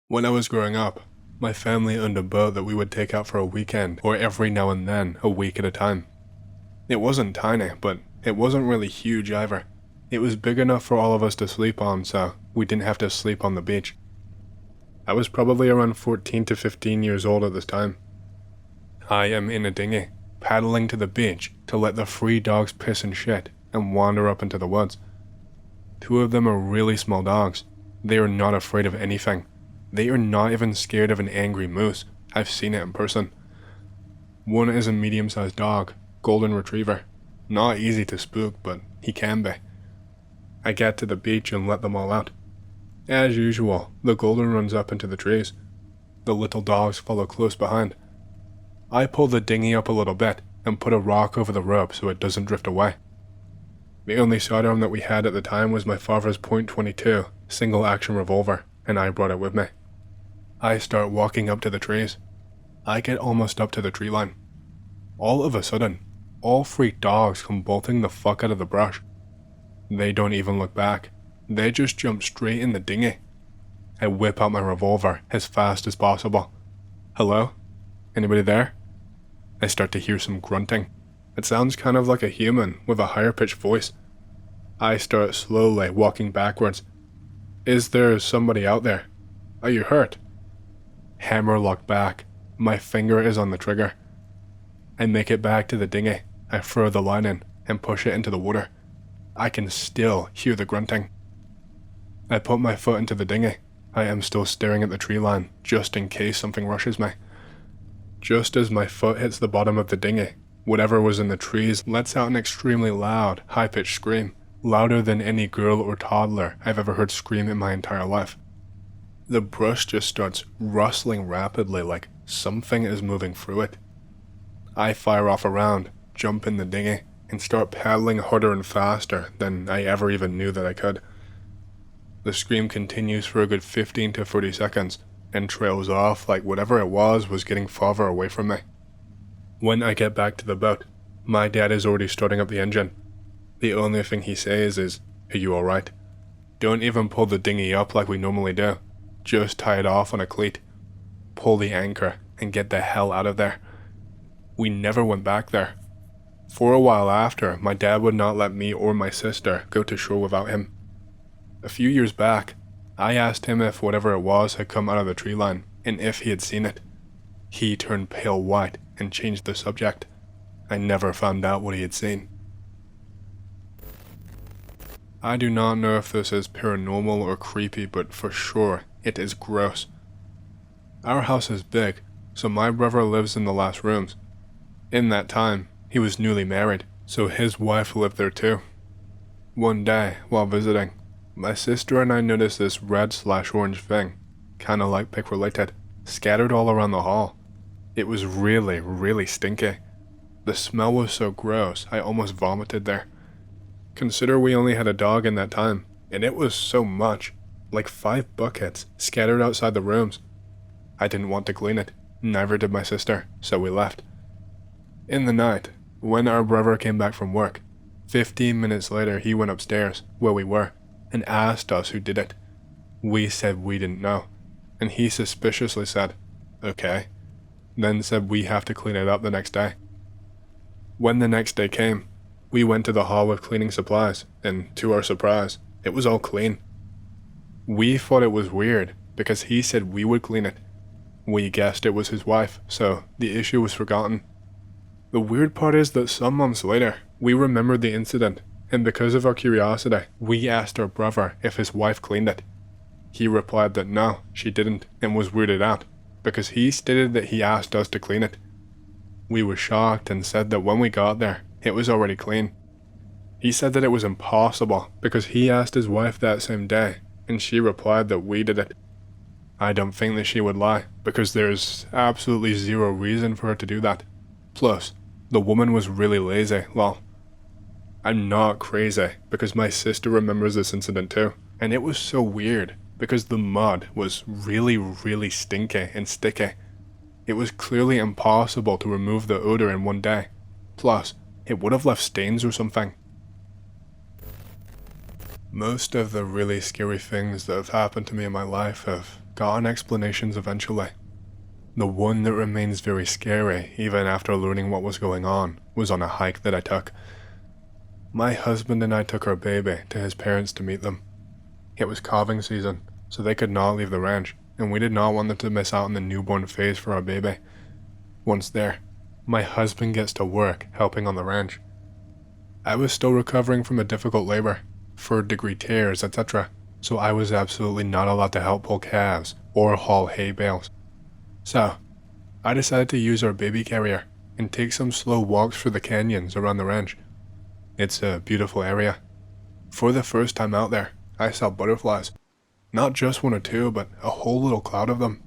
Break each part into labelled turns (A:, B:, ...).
A: When I was growing up, my family owned a boat that we would take out for a weekend or every now and then, a week at a time. It wasn't tiny, but it wasn't really huge either. It was big enough for all of us to sleep on, so we didn't have to sleep on the beach. I was probably around 14 to 15 years old at this time. I am in a dinghy, paddling to the beach to let the free dogs piss and shit and wander up into the woods. Two of them are really small dogs. They are not afraid of anything. They are not even scared of an angry moose. I've seen it in person. One is a medium-sized dog, golden retriever. Not easy to spook, but he can be. I get to the beach and let them all out. As usual, the golden runs up into the trees. The little dogs follow close behind. I pull the dinghy up a little bit and put a rock over the rope so it doesn't drift away. The only sidearm that we had at the time was my father's .22 single-action revolver, and I brought it with me. I start walking up to the trees. I get almost up to the tree line. All of a sudden, all three dogs come bolting the fuck out of the brush. They don't even look back. They just jump straight in the dinghy. I whip out my revolver as fast as possible. Hello? Anybody there? I start to hear some grunting. It sounds kind of like a human with a higher pitched voice. I start slowly walking backwards. Is there somebody out there? Are you hurt? Hammer locked back. My finger is on the trigger. I make it back to the dinghy. I throw the line in and push it into the water. I can still hear the grunting. I put my foot into the dinghy. I am still staring at the tree line, just in case something rushes me. Just as my foot hits the bottom of the dinghy, whatever was in the trees lets out an extremely loud, high-pitched scream, louder than any girl or toddler I've ever heard scream in my entire life. The brush just starts rustling rapidly like something is moving through it. I fire off a round, jump in the dinghy, and start paddling harder and faster than I ever even knew that I could. The scream continues for a good 15 to 30 seconds, and trails off like whatever it was getting farther away from me. When I get back to the boat, my dad is already starting up the engine. The only thing he says is, "Are you alright? Don't even pull the dinghy up like we normally do. Just tie it off on a cleat. Pull the anchor and get the hell out of there." We never went back there. For a while after, my dad would not let me or my sister go to shore without him. A few years back, I asked him if whatever it was had come out of the tree line and if he had seen it. He turned pale white and changed the subject. I never found out what he had seen. I do not know if this is paranormal or creepy, but for sure, it is gross. Our house is big, so my brother lives in the last rooms. In that time, he was newly married, so his wife lived there too. One day, while visiting, my sister and I noticed this red/orange thing, kinda like pick related, scattered all around the hall. It was really, really stinky. The smell was so gross, I almost vomited there. Consider we only had a dog in that time, and it was so much, like 5 buckets scattered outside the rooms. I didn't want to clean it, neither did my sister, so we left. In the night, when our brother came back from work, 15 minutes later he went upstairs, where we were, and asked us who did it. We said we didn't know, and he suspiciously said, "Okay," then said we have to clean it up the next day. When the next day came, we went to the hall with cleaning supplies, and to our surprise, it was all clean. We thought it was weird, because he said we would clean it. We guessed it was his wife, so the issue was forgotten. The weird part is that some months later, we remembered the incident, and because of our curiosity, we asked our brother if his wife cleaned it. He replied that no, she didn't, and was weirded out, because he stated that he asked us to clean it. We were shocked and said that when we got there, it was already clean. He said that it was impossible, because he asked his wife that same day, and she replied that we did it. I don't think that she would lie, because there's absolutely zero reason for her to do that. Plus, the woman was really lazy, lol. I'm not crazy, because my sister remembers this incident too, and it was so weird, because the mud was really, really stinky and sticky. It was clearly impossible to remove the odor in one day. Plus, it would have left stains or something. Most of the really scary things that have happened to me in my life have gotten explanations eventually. The one that remains very scary, even after learning what was going on, was on a hike that I took. My husband and I took our baby to his parents to meet them. It was calving season, so they could not leave the ranch, and we did not want them to miss out on the newborn phase for our baby. Once there, my husband gets to work helping on the ranch. I was still recovering from a difficult labor, third-degree tears, etc., so I was absolutely not allowed to help pull calves or haul hay bales. So, I decided to use our baby carrier and take some slow walks through the canyons around the ranch. It's a beautiful area. For the first time out there, I saw butterflies. Not just one or two, but a whole little cloud of them.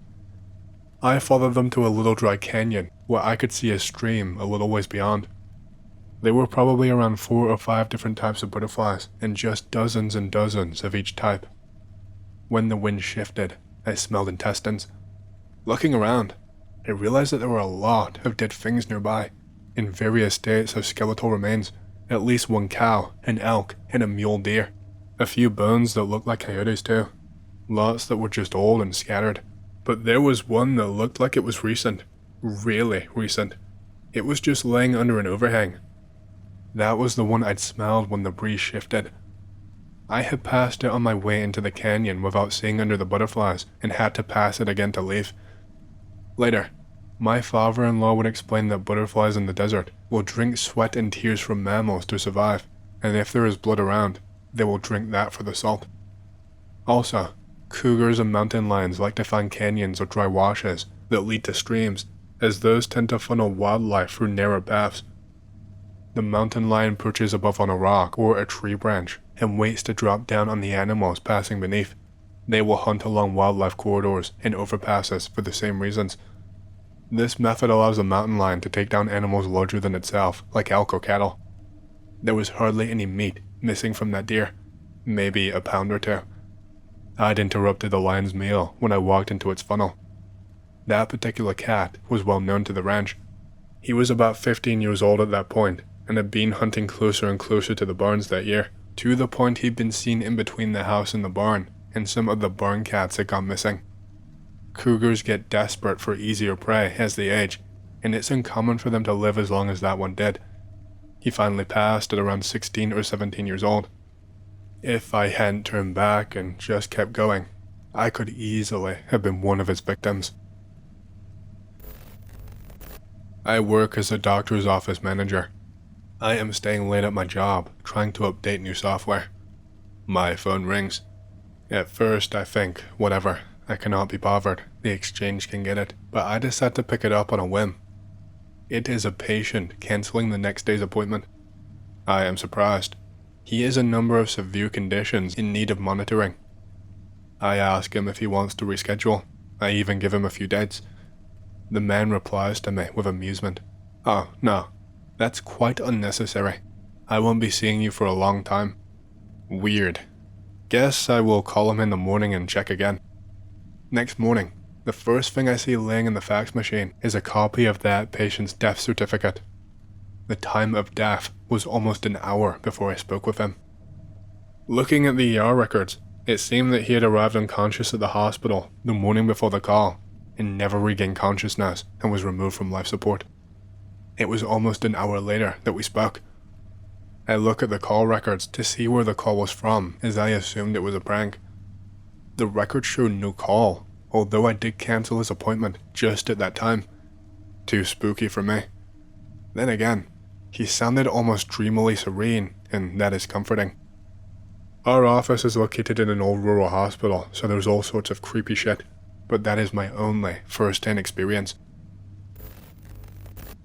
A: I followed them to a little dry canyon where I could see a stream a little ways beyond. There were probably around 4 or 5 different types of butterflies, and just dozens and dozens of each type. When the wind shifted, I smelled intestines. Looking around, I realized that there were a lot of dead things nearby, in various states of skeletal remains, at least one cow, an elk, and a mule deer. A few bones that looked like coyotes too. Lots that were just old and scattered. But there was one that looked like it was recent. Really recent. It was just laying under an overhang. That was the one I'd smelled when the breeze shifted. I had passed it on my way into the canyon without seeing under the butterflies and had to pass it again to leave. Later, my father-in-law would explain that butterflies in the desert will drink sweat and tears from mammals to survive, and if there is blood around, they will drink that for the salt. Also, cougars and mountain lions like to find canyons or dry washes that lead to streams, as those tend to funnel wildlife through narrow paths. The mountain lion perches above on a rock or a tree branch and waits to drop down on the animals passing beneath. They will hunt along wildlife corridors and overpasses for the same reasons. This method allows a mountain lion to take down animals larger than itself, like elk or cattle. There was hardly any meat missing from that deer, maybe a pound or two. I'd interrupted the lion's meal when I walked into its funnel. That particular cat was well known to the ranch. He was about 15 years old at that point, and had been hunting closer and closer to the barns that year, to the point he'd been seen in between the house and the barn, and some of the barn cats had gone missing. Cougars get desperate for easier prey as they age, and it's uncommon for them to live as long as that one did. He finally passed at around 16 or 17 years old. If I hadn't turned back and just kept going, I could easily have been one of his victims. I work as a doctor's office manager. I am staying late at my job, trying to update new software. My phone rings. At first I think, whatever, I cannot be bothered, the exchange can get it, but I decide to pick it up on a whim. It is a patient cancelling the next day's appointment. I am surprised. He has a number of severe conditions in need of monitoring. I ask him if he wants to reschedule. I even give him a few dates. The man replies to me with amusement. "Oh, no, that's quite unnecessary. I won't be seeing you for a long time." Weird. Guess I will call him in the morning and check again. Next morning, the first thing I see laying in the fax machine is a copy of that patient's death certificate. The time of death was almost an hour before I spoke with him. Looking at the ER records, it seemed that he had arrived unconscious at the hospital the morning before the call and never regained consciousness and was removed from life support. It was almost an hour later that we spoke. I look at the call records to see where the call was from, as I assumed it was a prank. The records showed no call, although I did cancel his appointment just at that time. Too spooky for me. Then again, he sounded almost dreamily serene, and that is comforting. Our office is located in an old rural hospital, so there's all sorts of creepy shit, but that is my only first-hand experience.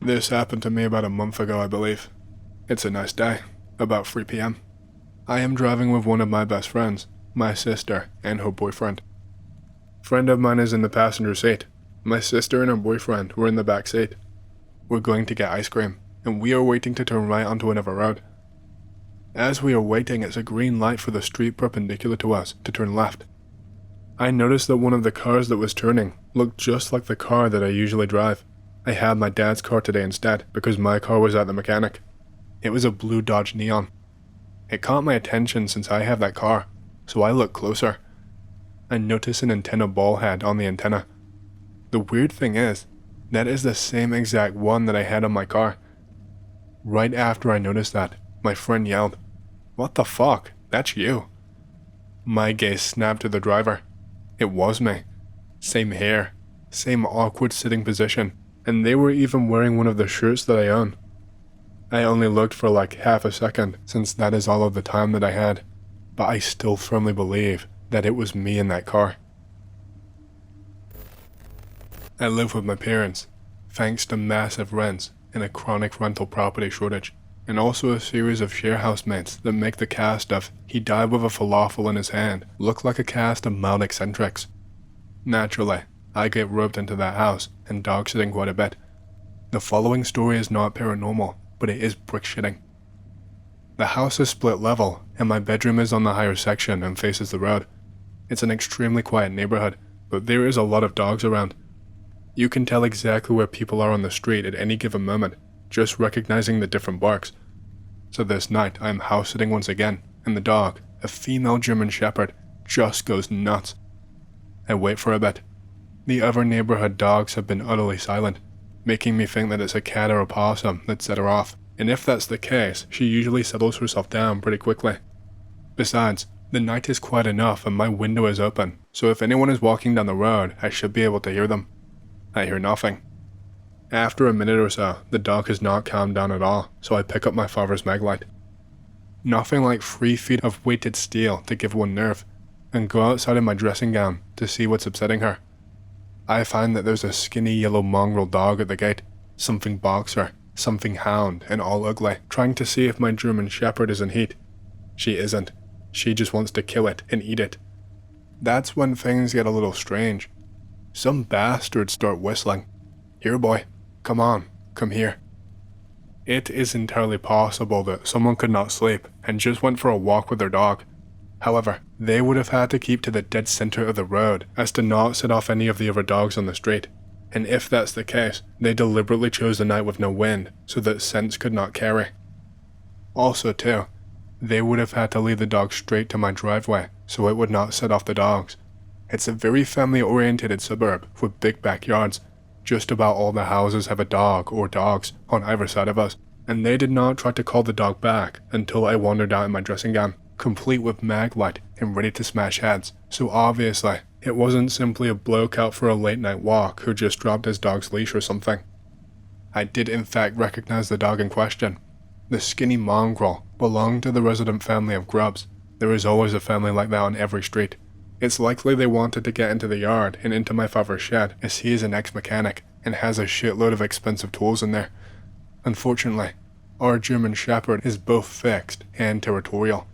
A: This happened to me about a month ago, I believe. It's a nice day, about 3 p.m. I am driving with one of my best friends, my sister, and her boyfriend. Friend of mine is in the passenger seat. My sister and her boyfriend were in the back seat. We're going to get ice cream, and we are waiting to turn right onto another road. As we are waiting, it's a green light for the street perpendicular to us to turn left. I noticed that one of the cars that was turning looked just like the car that I usually drive. I had my dad's car today instead because my car was at the mechanic. It was a blue Dodge Neon. It caught my attention since I have that car, so I look closer. I notice an antenna ball head on the antenna. The weird thing is, that is the same exact one that I had on my car. Right after I noticed that, my friend yelled, "What the fuck? That's you." My gaze snapped to the driver. It was me. Same hair, same awkward sitting position, and they were even wearing one of the shirts that I own. I only looked for like half a second, since that is all of the time that I had, but I still firmly believe that it was me in that car. I live with my parents, thanks to massive rents and a chronic rental property shortage, and also a series of share housemates that make the cast of "he died with a falafel in his hand" look like a cast of mild eccentrics. Naturally, I get roped into that house and dog sitting quite a bit. The following story is not paranormal, but it is brick shitting. The house is split level, and my bedroom is on the higher section and faces the road. It's an extremely quiet neighborhood, but there is a lot of dogs around. You can tell exactly where people are on the street at any given moment, just recognizing the different barks. So this night I am house sitting once again, and the dog, a female German Shepherd, just goes nuts. I wait for a bit. The other neighborhood dogs have been utterly silent, making me think that it's a cat or a possum that set her off, and if that's the case, she usually settles herself down pretty quickly. Besides, the night is quiet enough and my window is open, so if anyone is walking down the road, I should be able to hear them. I hear nothing. After a minute or so, the dog has not calmed down at all, so I pick up my father's maglite. Nothing like 3 feet of weighted steel to give one nerve, and go outside in my dressing gown to see what's upsetting her. I find that there's a skinny yellow mongrel dog at the gate, something boxer, something hound, and all ugly, trying to see if my German Shepherd is in heat. She isn't. She just wants to kill it and eat it. That's when things get a little strange. Some bastards start whistling. "Here, boy. Come on. Come here." It is entirely possible that someone could not sleep and just went for a walk with their dog. However, they would have had to keep to the dead center of the road as to not set off any of the other dogs on the street. And if that's the case, they deliberately chose the night with no wind so that scents could not carry. Also too, they would have had to lead the dog straight to my driveway so it would not set off the dogs. It's a very family-oriented suburb with big backyards. Just about all the houses have a dog or dogs on either side of us, and they did not try to call the dog back until I wandered out in my dressing gown, complete with maglite and ready to smash heads, so obviously it wasn't simply a bloke out for a late night walk who just dropped his dog's leash or something. I did in fact recognize the dog in question. The skinny mongrel belonged to the resident family of Grubs. There is always a family like that on every street. It's likely they wanted to get into the yard and into my father's shed, as he is an ex-mechanic and has a shitload of expensive tools in there. Unfortunately, our German Shepherd is both fixed and territorial.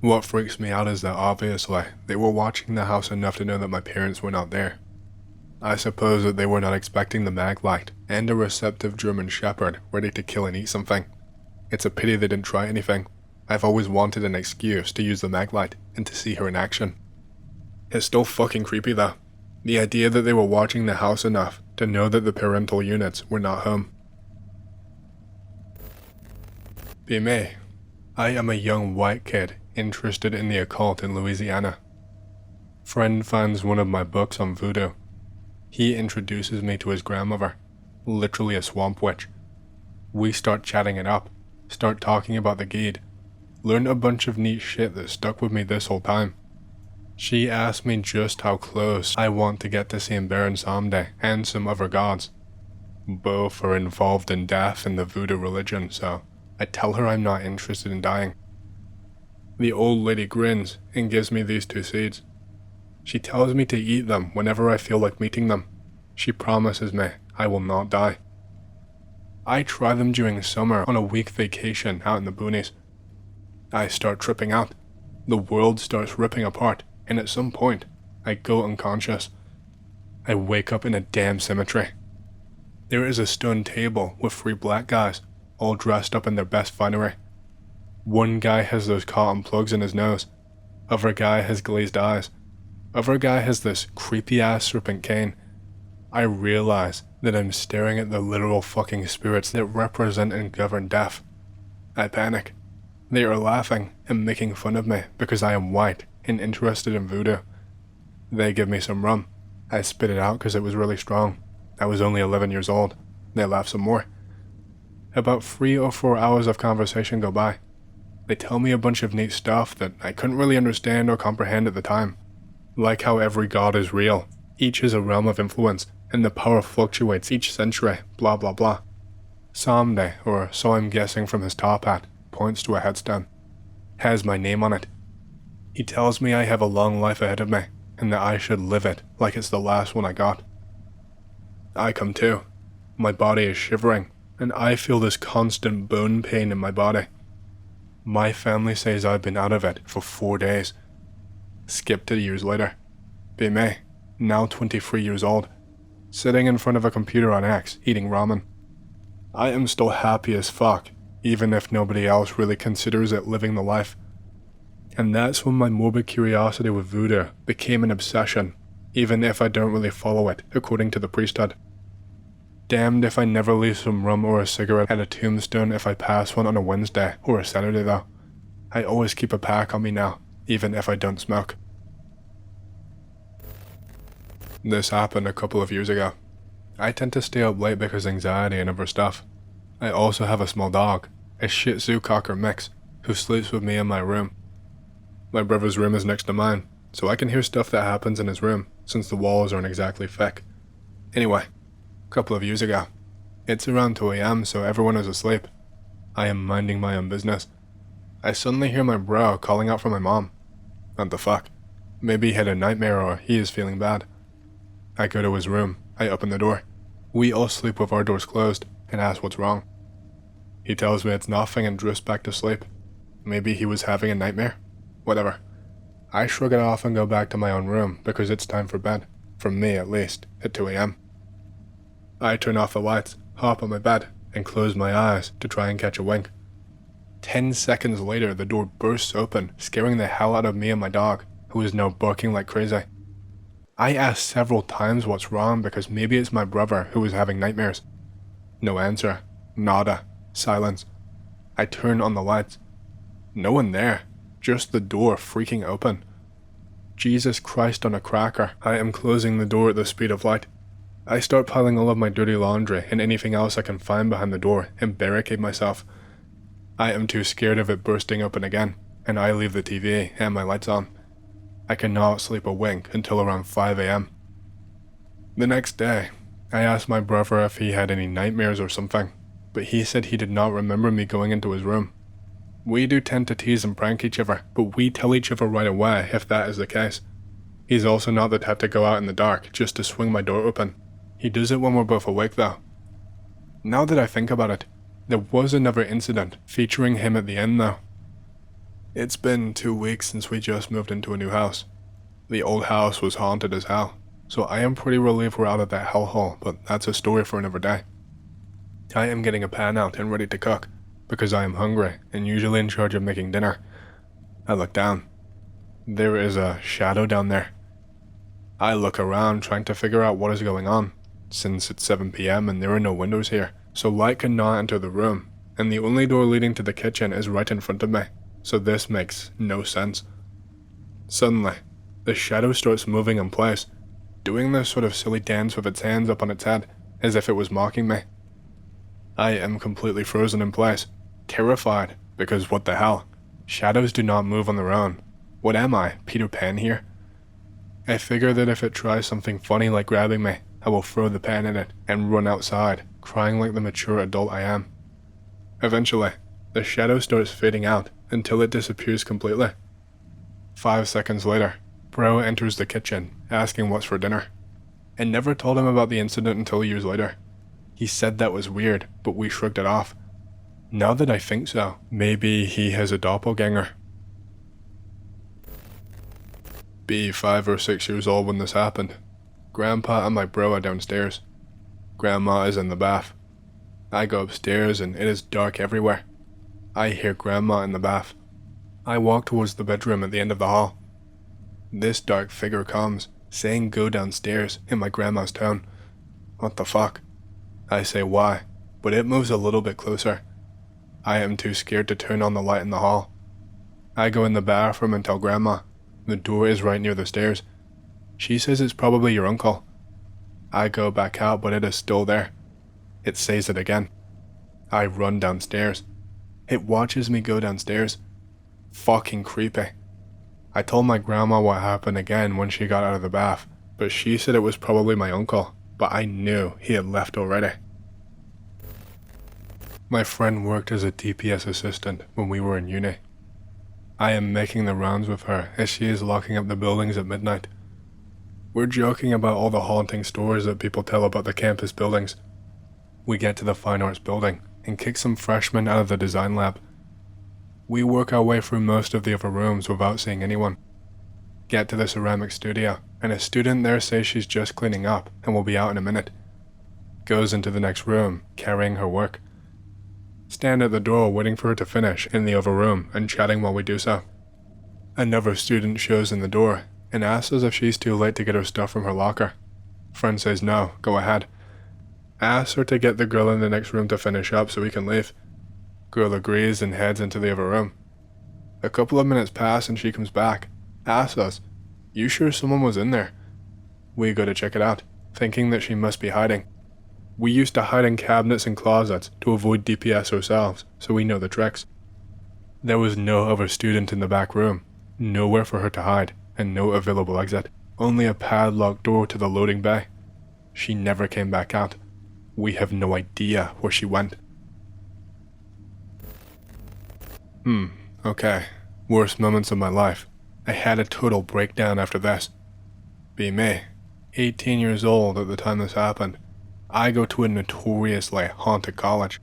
A: What freaks me out is that obviously they were watching the house enough to know that my parents were not there. I suppose that they were not expecting the maglite and a receptive German Shepherd ready to kill and eat something. It's a pity they didn't try anything. I've always wanted an excuse to use the maglite and to see her in action. It's still fucking creepy though. The idea that they were watching the house enough to know that the parental units were not home. Be me. I am a young white kid interested in the occult in Louisiana. Friend finds one of my books on voodoo. He introduces me to his grandmother, literally a swamp witch. We start chatting it up, start talking about the Geed, learn a bunch of neat shit that stuck with me this whole time. She asked me just how close I want to get to seeing Baron Samedi and some other gods. Both are involved in death in the voodoo religion, so I tell her I'm not interested in dying. The old lady grins and gives me these 2 seeds. She tells me to eat them whenever I feel like meeting them. She promises me I will not die. I try them during summer on a week vacation out in the boonies. I start tripping out. The world starts ripping apart, and at some point, I go unconscious. I wake up in a damn cemetery. There is a stone table with 3 black guys, all dressed up in their best finery. One guy has those cotton plugs in his nose. Other guy has glazed eyes. Other guy has this creepy ass serpent cane. I realize that I'm staring at the literal fucking spirits that represent and govern death. I panic. They are laughing and making fun of me because I am white and interested in voodoo. They give me some rum. I spit it out because it was really strong. I was only 11 years old. They laugh some more. About 3 or 4 hours of conversation go by. They tell me a bunch of neat stuff that I couldn't really understand or comprehend at the time. Like how every god is real, each is a realm of influence, and the power fluctuates each century, blah blah blah. Someday, or so I'm guessing from his top hat, points to a headstone. Has my name on it. He tells me I have a long life ahead of me, and that I should live it like it's the last one I got. I come to. My body is shivering, and I feel this constant bone pain in my body. My family says I've been out of it for 4 days. Skip to years later. Be me, now 23 years old, sitting in front of a computer on X, eating ramen. I am still happy as fuck, even if nobody else really considers it living the life. And that's when my morbid curiosity with voodoo became an obsession, even if I don't really follow it according to the priesthood. Damned if I never leave some rum or a cigarette at a tombstone if I pass one on a Wednesday or a Saturday though. I always keep a pack on me now, even if I don't smoke. This happened a couple of years ago. I tend to stay up late because anxiety and other stuff. I also have a small dog, a Shih Tzu Cocker mix, who sleeps with me in my room. My brother's room is next to mine, so I can hear stuff that happens in his room, since the walls aren't exactly thick. Anyway, a couple of years ago. It's around 2 AM, so everyone is asleep. I am minding my own business. I suddenly hear my bro calling out for my mom. What the fuck? Maybe he had a nightmare or he is feeling bad. I go to his room. I open the door. We all sleep with our doors closed and ask what's wrong. He tells me it's nothing and drifts back to sleep. Maybe he was having a nightmare? Whatever. I shrug it off and go back to my own room because it's time for bed. For me at least, at 2 AM. I turn off the lights, hop on my bed, and close my eyes to try and catch a wink. 10 seconds later, the door bursts open, scaring the hell out of me and my dog, who is now barking like crazy. I ask several times what's wrong because maybe it's my brother who is having nightmares. No answer. Nada. Silence. I turn on the lights. No one there. Just the door freaking open. Jesus Christ on a cracker. I am closing the door at the speed of light. I start piling all of my dirty laundry and anything else I can find behind the door and barricade myself. I am too scared of it bursting open again, and I leave the TV and my lights on. I cannot sleep a wink until around 5 AM. The next day, I asked my brother if he had any nightmares or something, but he said he did not remember me going into his room. We do tend to tease and prank each other, but we tell each other right away if that is the case. He's also not the type to go out in the dark just to swing my door open. He does it when we're both awake though. Now that I think about it, there was another incident featuring him at the end though. It's been 2 weeks since we just moved into a new house. The old house was haunted as hell, so I am pretty relieved we're out of that hellhole, but that's a story for another day. I am getting a pan out and ready to cook, because I am hungry and usually in charge of making dinner. I look down. There is a shadow down there. I look around trying to figure out what is going on, since it's 7 PM and there are no windows here, so light cannot enter the room, and the only door leading to the kitchen is right in front of me, so this makes no sense. Suddenly, the shadow starts moving in place, doing this sort of silly dance with its hands up on its head, as if it was mocking me. I am completely frozen in place, terrified, because what the hell? Shadows do not move on their own. What am I, Peter Pan here? I figure that if it tries something funny like grabbing me, I will throw the pen at it and run outside, crying like the mature adult I am. Eventually, the shadow starts fading out until it disappears completely. 5 seconds later, Bro enters the kitchen, asking what's for dinner. I never told him about the incident until years later. He said that was weird, but we shrugged it off. Now that I think so, maybe he has a doppelganger. Be 5 or 6 years old when this happened. Grandpa and my bro are downstairs. Grandma is in the bath. I go upstairs and it is dark everywhere. I hear Grandma in the bath. I walk towards the bedroom at the end of the hall. This dark figure comes, saying go downstairs in my grandma's tone. What the fuck? I say why, but it moves a little bit closer. I am too scared to turn on the light in the hall. I go in the bathroom and tell Grandma. The door is right near the stairs. She says it's probably your uncle. I go back out, but it is still there. It says it again. I run downstairs. It watches me go downstairs. Fucking creepy. I told my grandma what happened again when she got out of the bath, but she said it was probably my uncle, but I knew he had left already. My friend worked as a DPS assistant when we were in uni. I am making the rounds with her as she is locking up the buildings at midnight. We're joking about all the haunting stories that people tell about the campus buildings. We get to the fine arts building and kick some freshmen out of the design lab. We work our way through most of the other rooms without seeing anyone. Get to the ceramic studio, and a student there says she's just cleaning up and will be out in a minute. Goes into the next room, carrying her work. Stand at the door waiting for her to finish in the other room and chatting while we do so. Another student shows in the door and asks us if she's too late to get her stuff from her locker. Friend says no, go ahead. Asks her to get the girl in the next room to finish up so we can leave. Girl agrees and heads into the other room. A couple of minutes pass and she comes back, asks us, "You sure someone was in there?" We go to check it out, thinking that she must be hiding. We used to hide in cabinets and closets to avoid DPS ourselves, so we know the tricks. There was no other student in the back room, nowhere for her to hide, and no available exit, only a padlocked door to the loading bay. She never came back out. We have no idea where she went. Okay. Worst moments of my life. I had a total breakdown after this. Be me. 18 years old at the time this happened. I go to a notoriously haunted college.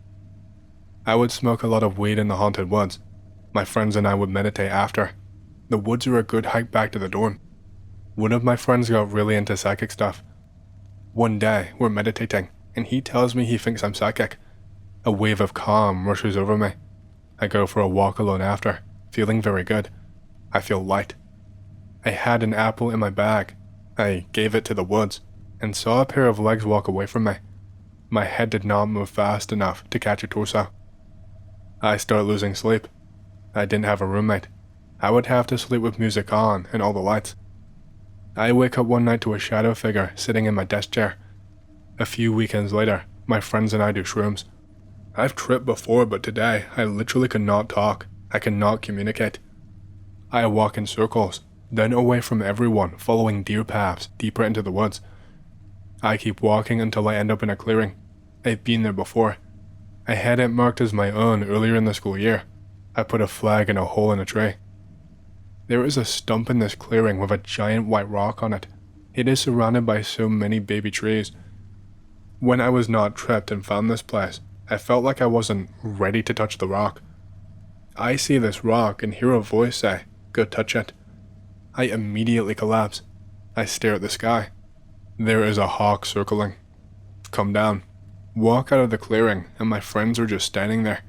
A: I would smoke a lot of weed in the haunted woods. My friends and I would meditate after. The woods are a good hike back to the dorm. One of my friends got really into psychic stuff. One day, we're meditating, and he tells me he thinks I'm psychic. A wave of calm rushes over me. I go for a walk alone after, feeling very good. I feel light. I had an apple in my bag. I gave it to the woods, and saw a pair of legs walk away from me. My head did not move fast enough to catch a torso. I start losing sleep. I didn't have a roommate. I would have to sleep with music on and all the lights. I wake up one night to a shadow figure sitting in my desk chair. A few weekends later, my friends and I do shrooms. I've tripped before, but today I literally could not talk. I could not communicate. I walk in circles, then away from everyone, following deer paths deeper into the woods. I keep walking until I end up in a clearing. I've been there before. I had it marked as my own earlier in the school year. I put a flag in a hole in a tree. There is a stump in this clearing with a giant white rock on it. It is surrounded by so many baby trees. When I was not tripped and found this place, I felt like I wasn't ready to touch the rock. I see this rock and hear a voice say, "Go touch it." I immediately collapse. I stare at the sky. There is a hawk circling. Come down. Walk out of the clearing, and my friends are just standing there.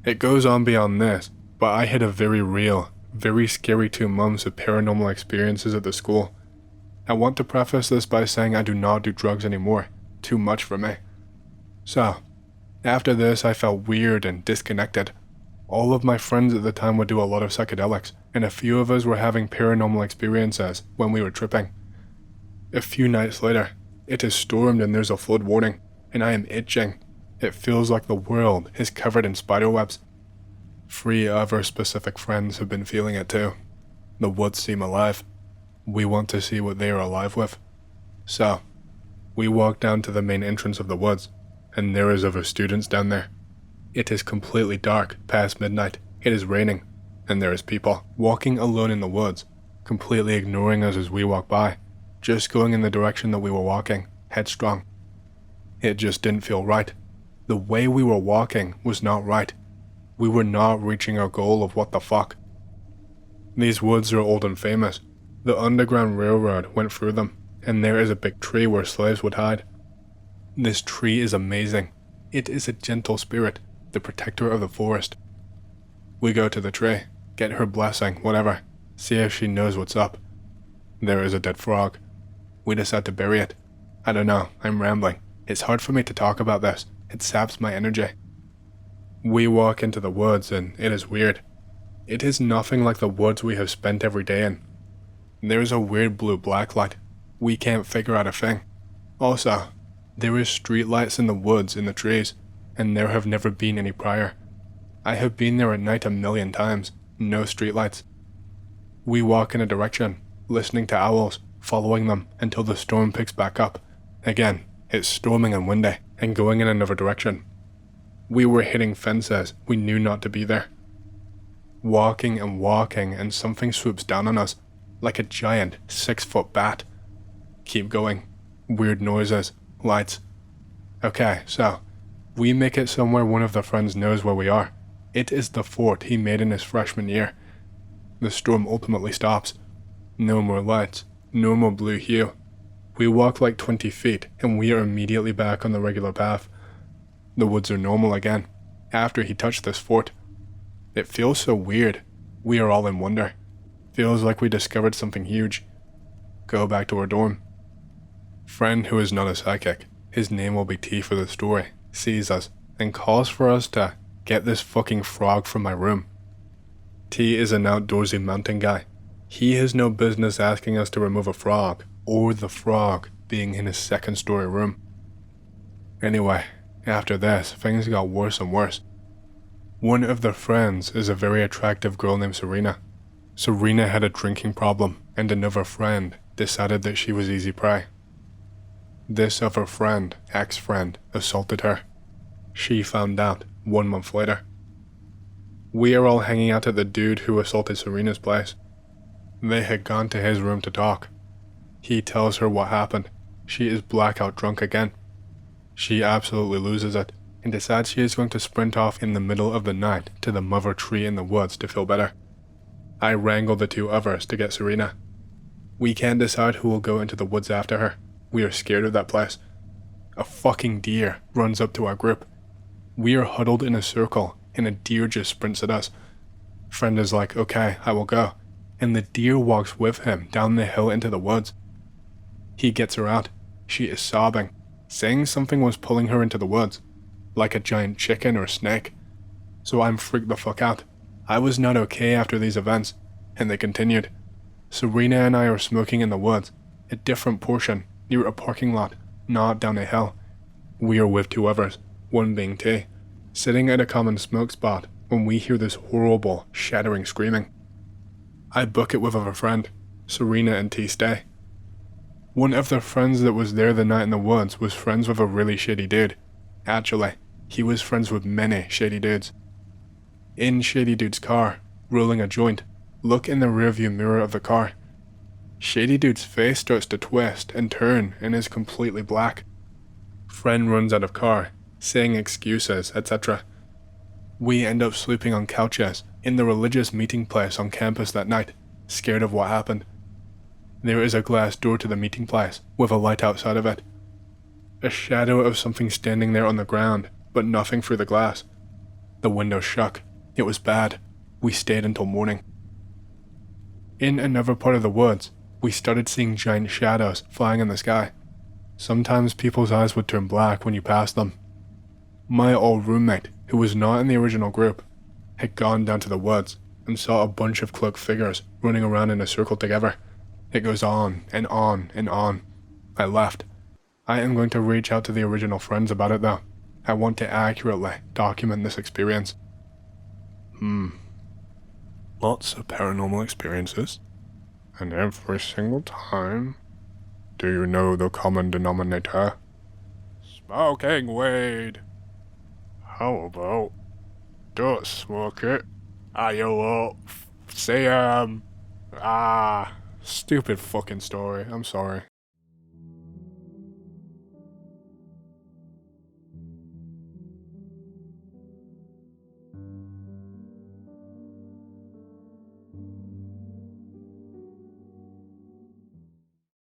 A: It goes on beyond this, but I had a very real, very scary 2 months of paranormal experiences at the school. I want to preface this by saying I do not do drugs anymore. Too much for me. So, after this I felt weird and disconnected. All of my friends at the time would do a lot of psychedelics, and a few of us were having paranormal experiences when we were tripping. A few nights later, it has stormed and there's a flood warning, and I am itching. It feels like the world is covered in spiderwebs. 3 other specific friends have been feeling it too. The woods seem alive. We want to see what they are alive with. So, we walk down to the main entrance of the woods, and there is other students down there. It is completely dark past midnight. It is raining, and there is people walking alone in the woods, completely ignoring us as we walk by, just going in the direction that we were walking, headstrong. It just didn't feel right. The way we were walking was not right. We were not reaching our goal of what the fuck. These woods are old and famous. The Underground Railroad went through them, and there is a big tree where slaves would hide. This tree is amazing. It is a gentle spirit, the protector of the forest. We go to the tree, get her blessing, whatever, see if she knows what's up. There is a dead frog. We decide to bury it. I don't know, I'm rambling. It's hard for me to talk about this. It saps my energy. We walk into the woods and it is weird. It is nothing like the woods we have spent every day in. There's a weird blue black light. We can't figure out a thing. Also, there is street lights in the woods in the trees, and there have never been any prior. I have been there at night a million times, no street lights. We walk in a direction, listening to owls, following them until the storm picks back up. Again, it's storming and windy, and going in another direction. We were hitting fences we knew not to be there. Walking and something swoops down on us, like a giant 6-foot bat. Keep going. Weird noises, lights. Okay, so, we make it somewhere one of the friends knows where we are. It is the fort he made in his freshman year. The storm ultimately stops. No more lights, no more blue hue. We walk like 20 feet and we are immediately back on the regular path. The woods are normal again, after he touched this fort. It feels so weird. We are all in wonder. Feels like we discovered something huge. Go back to our dorm. Friend who is not a psychic, his name will be T for the story, sees us and calls for us to get this fucking frog from my room. T is an outdoorsy mountain guy. He has no business asking us to remove a frog, or the frog being in his second-story room. Anyway, after this, things got worse and worse. One of the friends is a very attractive girl named Serena. Serena had a drinking problem, and another friend decided that she was easy prey. This other friend, ex-friend, assaulted her. She found out 1 month later. We are all hanging out at the dude who assaulted Serena's place. They had gone to his room to talk. He tells her what happened. She is blackout drunk again. She absolutely loses it and decides she is going to sprint off in the middle of the night to the mother tree in the woods to feel better. I wrangle the two others to get Serena. We can't decide who will go into the woods after her. We are scared of that place. A fucking deer runs up to our group. We are huddled in a circle and a deer just sprints at us. Friend is like, okay, I will go. And the deer walks with him down the hill into the woods. He gets her out. She is sobbing, saying something was pulling her into the woods, like a giant chicken or snake. So I'm freaked the fuck out. I was not okay after these events, and they continued. Serena and I are smoking in the woods, a different portion, near a parking lot, not down a hill. We are with two others, one being T, sitting at a common smoke spot when we hear this horrible, shattering screaming. I book it with a friend. Serena and T stay. One of the friends that was there the night in the woods was friends with a really shady dude. Actually, he was friends with many shady dudes. In shady dude's car, rolling a joint, look in the rearview mirror of the car. Shady dude's face starts to twist and turn and is completely black. Friend runs out of car, saying excuses, etc. We end up sleeping on couches in the religious meeting place on campus that night, scared of what happened. There is a glass door to the meeting place, with a light outside of it. A shadow of something standing there on the ground, but nothing through the glass. The window shook. It was bad. We stayed until morning. In another part of the woods, we started seeing giant shadows flying in the sky. Sometimes people's eyes would turn black when you passed them. My old roommate, who was not in the original group, had gone down to the woods and saw a bunch of cloaked figures running around in a circle together. It goes on and on and on. I left. I am going to reach out to the original friends about it though. I want to accurately document this experience. Lots of paranormal experiences. And every single time, do you know the common denominator? Smoking weed. How about, don't smoke it. You won't see stupid fucking story. I'm sorry.